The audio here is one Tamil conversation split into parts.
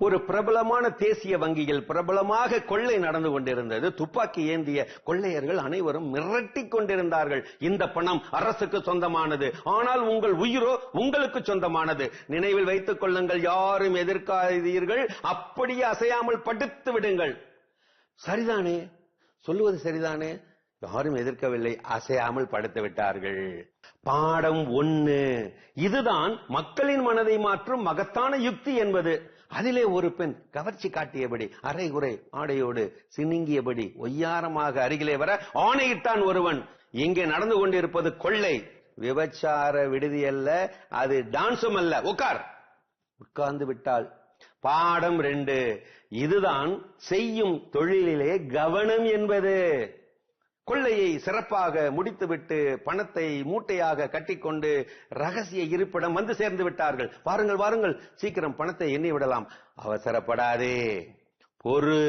ஒரு பிரபலமான தேசிய வங்கியில் பிரபலமாக கொள்ளை நடந்து கொண்டிருந்தது. துப்பாக்கி ஏந்திய கொள்ளையர்கள் அனைவரும் மிரட்டிக் கொண்டிருந்தார்கள். இந்த பணம் அரசுக்கு சொந்தமானது, ஆனால் உங்கள் உயிரோ உங்களுக்கு சொந்தமானது. நினைவில் வைத்துக் கொள்ளுங்கள், யாரும் எதிர்க்காதீர்கள், அப்படியே அசையாமல் படுத்து விடுங்கள். சரிதானே, சொல்லுவது சரிதானே? யாரும் எதிர்க்கவில்லை, அசையாமல் படுத்து விட்டார்கள். பாடம் 1, இதுதான் மக்களின் மனதை மாற்றும் மகத்தான யுக்தி என்பது. அதிலே ஒரு பெண் கவர்ச்சி காட்டியபடி அரைகுறை ஆடையோடு சினுங்கியபடி ஒய்யாரமாக அருகிலே வர ஆணையிட்டான் ஒருவன். இங்கே நடந்து கொண்டிருப்பது கொள்ளை, விபச்சார விடுதி அல்ல, அது டான்ஸும் அல்ல. உட்கார்ந்து விட்டாள். பாடம் 2, இதுதான் செய்யும் தொழிலிலே கவனம் என்பது. கொள்ளையை சிறப்பாக முடித்துவிட்டு பணத்தை மூட்டையாக கட்டிக்கொண்டு ரகசிய இருப்பிடம் வந்து சேர்ந்து விட்டார்கள். வாருங்கள் வாருங்கள், சீக்கிரம் பணத்தை எண்ணி விடலாம். அவசரப்படாதே, பொறு.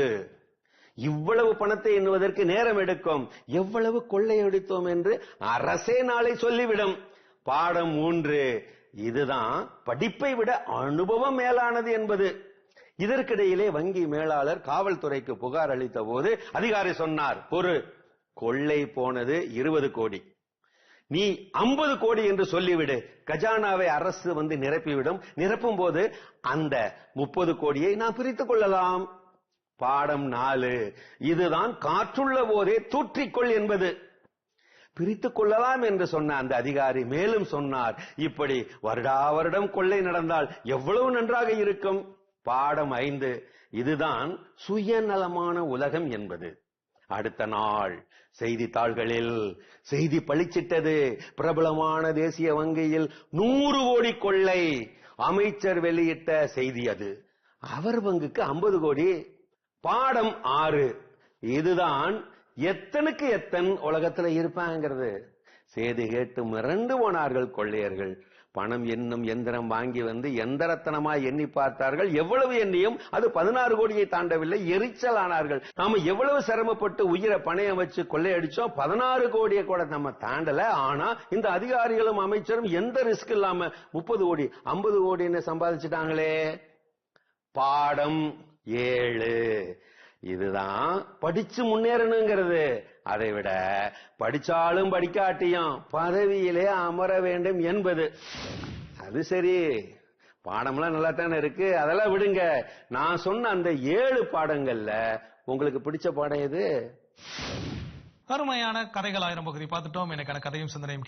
இவ்வளவு பணத்தை எண்ணுவதற்கு நேரம் எடுக்கும். எவ்வளவு கொள்ளையடித்தோம் என்று அரசே நாளை சொல்லிவிடும். பாடம் 3, இதுதான் படிப்பை விட அனுபவம் மேலானது என்பது. இதற்கிடையிலே வங்கி மேலாளர் காவல்துறைக்கு புகார் அளித்த போது அதிகாரி சொன்னார், பொறு, கொள்ளை போனது 20 கோடி, நீ 50 கோடி என்று சொல்லிவிடு. கஜானாவை அரசு வந்து நிரப்பிவிடும். நிரப்பும் போது அந்த 30 கோடியை நான் பிரித்துக் கொள்ளலாம். பாடம் 4, இதுதான் காற்றுள்ள போதே தூற்றிக்கொள் என்பது. பிரித்துக் கொள்ளலாம் என்று சொன்ன அந்த அதிகாரி மேலும் சொன்னார், இப்படி வருடா வருடம் கொள்ளை நடந்தால் எவ்வளவு நன்றாக இருக்கும். பாடம் 5, இதுதான் சுயநலமான உலகம் என்பது. அடுத்த நாள் செய்தித்தாள்களில் செய்தி பளிச்சிட்டது. பிரபலமான தேசிய வங்கியில் 100 கோடி கொள்ளை. அமைச்சர் வெளியிட்ட செய்தி அது. அவர் வங்குக்கு 50 கோடி. பாடம் 6, இதுதான் எத்தனுக்கு எத்தன் உலகத்துல இருப்பாங்கிறது. செய்தி கேட்டு மிரண்டு போனார்கள் கொள்ளையர்கள். பணம் என்னும் எந்திரம் வாங்கி வந்து எந்திரத்தனமாய் எண்ணி பார்த்தார்கள். எவ்வளவு எண்ணியும் அது 16 கோடியை தாண்டவில்லை. எரிச்சல் ஆனார்கள். நாம எவ்வளவு சிரமப்பட்டு உயிரை பணையம் வச்சு கொள்ளையடிச்சோம், 16 கோடியை கூட நம்ம தாண்டல. ஆனா இந்த அதிகாரிகளும் அமைச்சரும் எந்த ரிஸ்க் இல்லாம 30 கோடி 50 கோடின்னு சம்பாதிச்சுட்டாங்களே. பாடம் 7, இதுதான் படிச்சு முன்னேறணுங்கிறது. அதை விட படிச்சாலும் படிக்காட்டியும் பதவியிலே அமர வேண்டும் என்பது. அது சரி, பாடம்லாம் நல்லா தானே இருக்கு, அதெல்லாம் விடுங்க. நான் சொன்ன அந்த 7 பாடங்கள்ல உங்களுக்கு பிடிச்ச பாடம் எது? அருமையான கதைகள் 1000 பகுதி பார்த்துட்டோம். எனக்கான கதையும் சிந்தனையும்